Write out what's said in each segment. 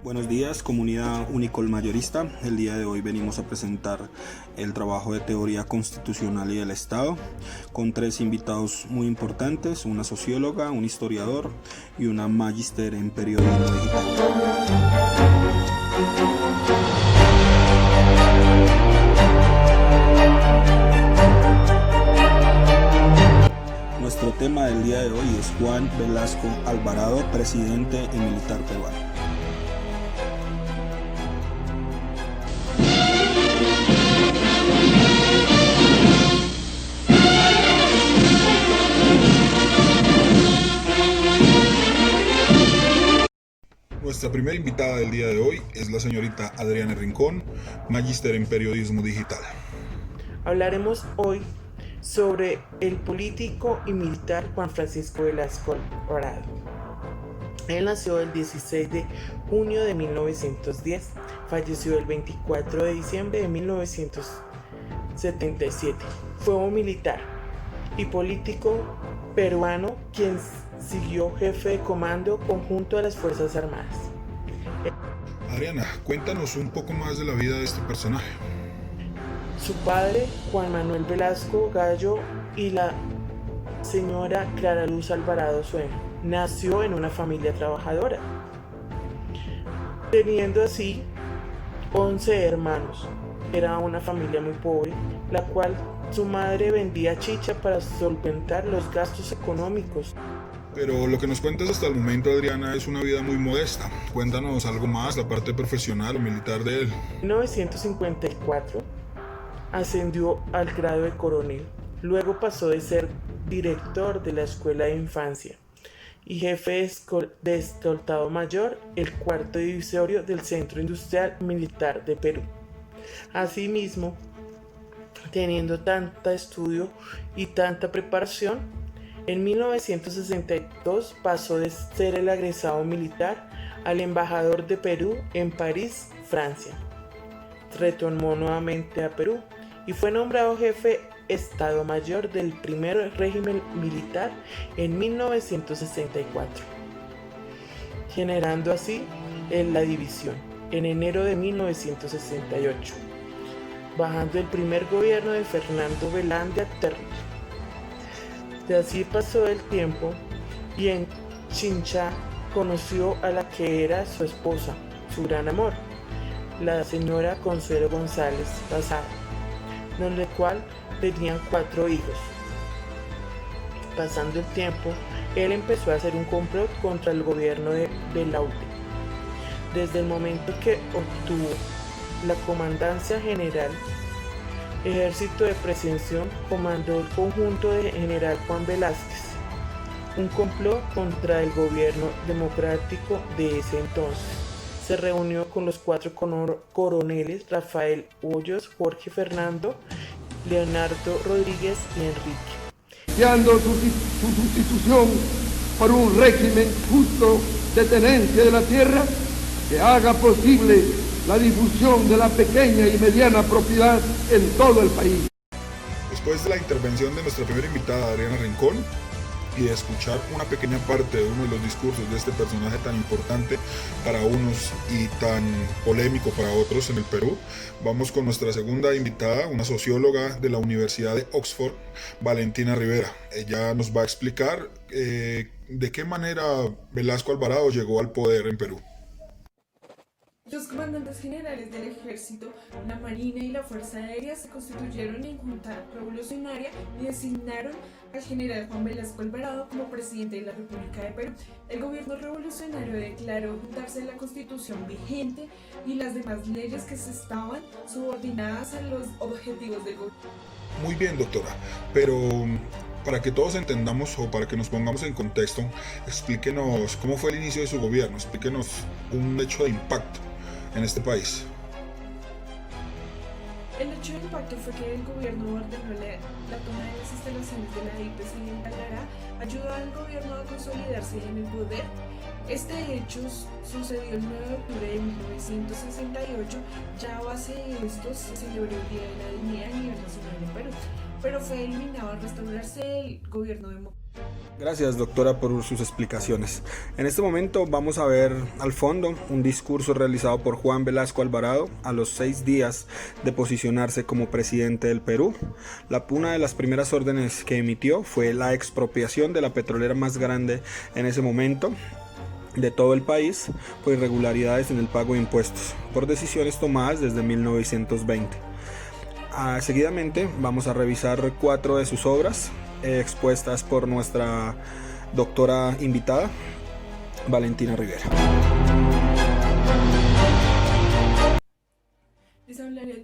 Buenos días, comunidad unicolmayorista. El día de hoy venimos a presentar el trabajo de teoría constitucional y del Estado con tres invitados muy importantes: una socióloga, un historiador y una magíster en periodismo digital. Nuestro tema del día de hoy es Juan Velasco Alvarado, presidente y militar peruano. Nuestra primera invitada del día de hoy es la señorita Adriana Rincón, magíster en periodismo digital. Hablaremos hoy sobre el político y militar Juan Francisco Velasco Alvarado. Él nació el 16 de junio de 1910, falleció el 24 de diciembre de 1977. Fue un militar y político peruano quien siguió jefe de comando conjunto de las Fuerzas Armadas. Adriana, cuéntanos un poco más de la vida de este personaje. Su padre, Juan Manuel Velasco Gallo, y la señora Clara Luz Alvarado Suena, nació en una familia trabajadora, teniendo así 11 hermanos. Era una familia muy pobre, la cual su madre vendía chicha para solventar los gastos económicos. Pero lo que nos cuentas hasta el momento, Adriana, es una vida muy modesta. Cuéntanos algo más, la parte profesional o militar de él. En 1954 ascendió al grado de coronel. Luego pasó de ser director de la Escuela de Infancia y jefe de escoltado mayor, el cuarto divisorio del Centro Industrial Militar de Perú. Asimismo, teniendo tanta estudio y tanta preparación, en 1962 pasó de ser el egresado militar al embajador de Perú en París, Francia. Retornó nuevamente a Perú y fue nombrado jefe Estado Mayor del primer régimen militar en 1964, generando así la división en enero de 1968, bajando el primer gobierno de Fernando Velandia Terry. De así pasó el tiempo y en Chincha conoció a la que era su esposa, su gran amor, la señora Consuelo González Pazaro, con la cual tenían 4 hijos. Pasando el tiempo, él empezó a hacer un complot contra el gobierno de Belaúnde. Desde el momento que obtuvo la comandancia general, Ejército de Prevención, comandó el conjunto de General Juan Velázquez, un complot contra el gobierno democrático de ese entonces. Se reunió con los 4 coroneles Rafael Hoyos, Jorge Fernando, Leonardo Rodríguez y Enrique, planteando su sustitución por un régimen justo de tenencia de la tierra que haga posible la difusión de la pequeña y mediana propiedad en todo el país. Después de la intervención de nuestra primera invitada, Adriana Rincón, y de escuchar una pequeña parte de uno de los discursos de este personaje tan importante para unos y tan polémico para otros en el Perú, vamos con nuestra segunda invitada, una socióloga de la Universidad de Oxford, Valentina Rivera. Ella nos va a explicar de qué manera Velasco Alvarado llegó al poder en Perú. Los comandantes generales del ejército, la marina y la fuerza aérea se constituyeron en junta revolucionaria y designaron al general Juan Velasco Alvarado como presidente de la República de Perú. El gobierno revolucionario declaró juntarse la constitución vigente y las demás leyes que se estaban subordinadas a los objetivos del gobierno. Muy bien, doctora, pero para que todos entendamos o para que nos pongamos en contexto, explíquenos cómo fue el inicio de su gobierno, explíquenos un hecho de impacto en este país. El hecho de impacto fue que el gobierno ordenó la toma de las instalaciones de la IPS en Talara, ayudó al gobierno a consolidarse en el poder. Este hecho sucedió el 9 de octubre de 1968, ya a base de esto se celebró el Día de la Dignidad a nivel nacional en Perú, pero fue eliminado al restaurarse el gobierno democrático. Gracias, doctora, por sus explicaciones. En este momento vamos a ver al fondo un discurso realizado por Juan Velasco Alvarado a los 6 días de posicionarse como presidente del Perú. Una de las primeras órdenes que emitió fue la expropiación de la petrolera más grande en ese momento de todo el país por irregularidades en el pago de impuestos, por decisiones tomadas desde 1920. Seguidamente vamos a revisar 4 de sus obras expuestas por nuestra doctora invitada, Valentina Rivera. Les hablaré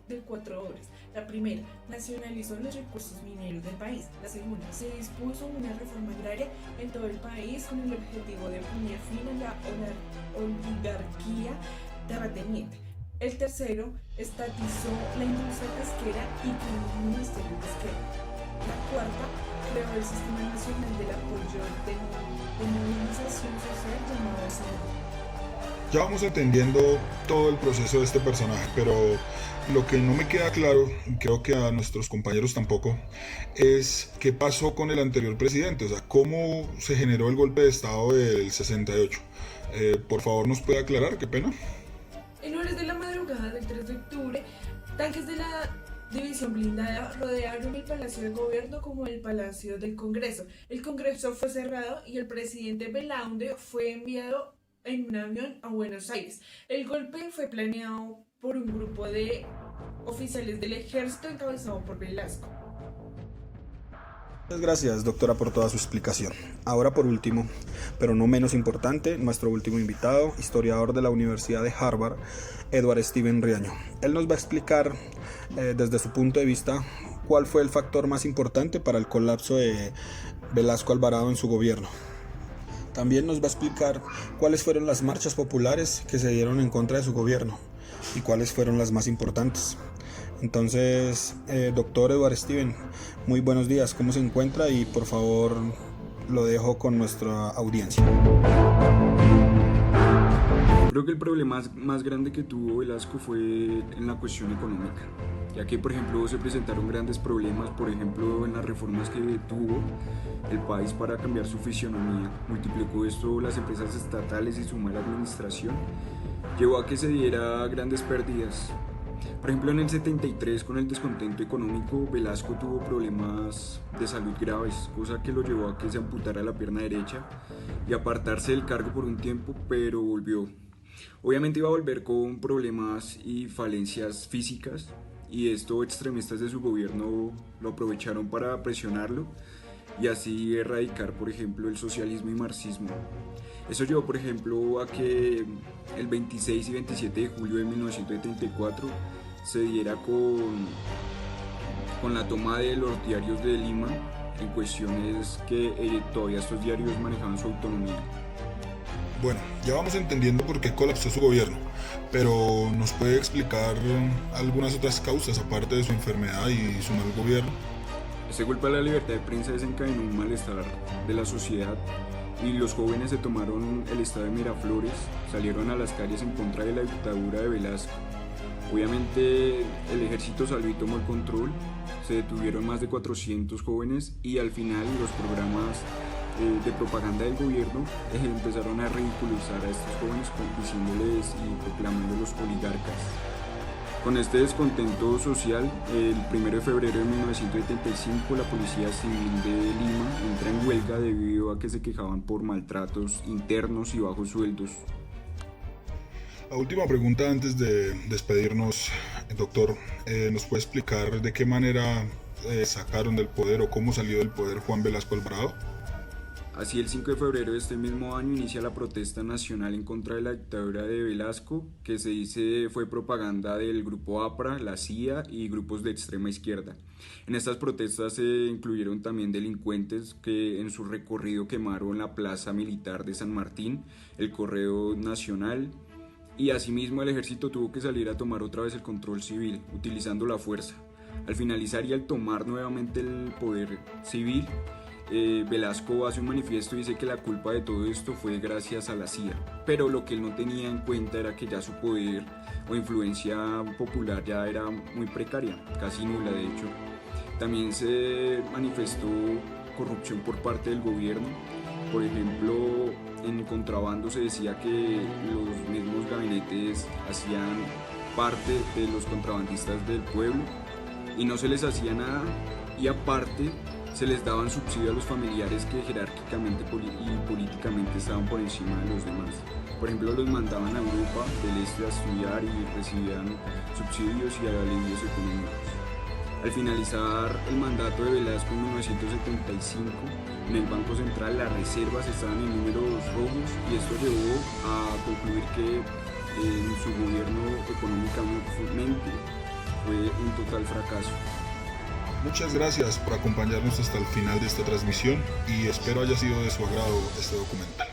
de 4 obras. La primera, nacionalizó los recursos mineros del país. La segunda, se dispuso una reforma agraria en todo el país con el objetivo de poner fin a la oligarquía terrateniente. El tercero, estatizó la industria pesquera y creó un ministerio pesquero. La cuarta, creó el Sistema Nacional del Apoyo de Movilización Social llamado SENA. Ya vamos entendiendo todo el proceso de este personaje, pero lo que no me queda claro, y creo que a nuestros compañeros tampoco, es qué pasó con el anterior presidente, o sea, cómo se generó el golpe de estado del 68. Por favor, ¿nos puede aclarar? Qué pena. En horas de la madrugada del 3 de octubre, tanques de la División Blindada rodearon el Palacio de Gobierno como el Palacio del Congreso. El Congreso fue cerrado y el presidente Belaunde fue enviado en un avión a Buenos Aires. El golpe fue planeado por un grupo de oficiales del ejército encabezado por Velasco. Muchas gracias, doctora, por toda su explicación. Ahora, por último, pero no menos importante, nuestro último invitado, historiador de la Universidad de Harvard, Edward Steven Riaño. Él nos va a explicar desde su punto de vista cuál fue el factor más importante para el colapso de Velasco Alvarado en su gobierno. También nos va a explicar cuáles fueron las marchas populares que se dieron en contra de su gobierno y cuáles fueron las más importantes. Entonces, doctor Edward Steven, muy buenos días, ¿cómo se encuentra? Y por favor, lo dejo con nuestra audiencia. Creo que el problema más grande que tuvo Velasco fue en la cuestión económica, ya que por ejemplo se presentaron grandes problemas, por ejemplo en las reformas que tuvo el país para cambiar su fisionomía. Multiplicó esto las empresas estatales y su mala administración llevó a que se diera grandes pérdidas. Por ejemplo, en el 73, con el descontento económico, Velasco tuvo problemas de salud graves, cosa que lo llevó a que se amputara la pierna derecha y apartarse del cargo por un tiempo, pero volvió. Obviamente iba a volver con problemas y falencias físicas, y esto extremistas de su gobierno lo aprovecharon para presionarlo y así erradicar, por ejemplo, el socialismo y marxismo. Eso llevó, por ejemplo, a que el 26 y 27 de julio de 1974 se diera con la toma de los diarios de Lima, en cuestiones que todavía estos diarios manejaban su autonomía. Bueno, ya vamos entendiendo por qué colapsó su gobierno, pero ¿nos puede explicar algunas otras causas aparte de su enfermedad y su mal gobierno? Este golpe a la libertad de prensa desencadenó un malestar de la sociedad y los jóvenes se tomaron el estado de Miraflores, salieron a las calles en contra de la dictadura de Velasco. Obviamente el ejército salió y tomó el control, se detuvieron más de 400 jóvenes y al final los programas de propaganda del gobierno empezaron a ridiculizar a estos jóvenes diciéndoles y proclamándolos oligarcas. Con este descontento social, el 1 de febrero de 1975 la Policía Civil de Lima entra en huelga debido a que se quejaban por maltratos internos y bajos sueldos. La última pregunta antes de despedirnos, doctor, ¿nos puede explicar de qué manera sacaron del poder o cómo salió del poder Juan Velasco Alvarado? Así, el 5 de febrero de este mismo año inicia la protesta nacional en contra de la dictadura de Velasco, que se dice fue propaganda del grupo APRA, la CIA y grupos de extrema izquierda. En estas protestas se incluyeron también delincuentes que en su recorrido quemaron la plaza militar de San Martín, el Correo Nacional, y asimismo el ejército tuvo que salir a tomar otra vez el control civil, utilizando la fuerza. Al finalizar y al tomar nuevamente el poder civil, Velasco hace un manifiesto y dice que la culpa de todo esto fue gracias a la CIA, pero lo que él no tenía en cuenta era que ya su poder o influencia popular ya era muy precaria, casi nula de hecho. También se manifestó corrupción por parte del gobierno. Por ejemplo, en contrabando se decía que los mismos gabinetes hacían parte de los contrabandistas del pueblo y no se les hacía nada, y aparte se les daban subsidio a los familiares que jerárquicamente y políticamente estaban por encima de los demás. Por ejemplo, los mandaban a Europa del Este a estudiar y recibían subsidios y alivios económicos. Al finalizar el mandato de Velasco en 1975, en el Banco Central las reservas estaban en números rojos, y esto llevó a concluir que en su gobierno económicamente fue un total fracaso. Muchas gracias por acompañarnos hasta el final de esta transmisión y espero haya sido de su agrado este documental.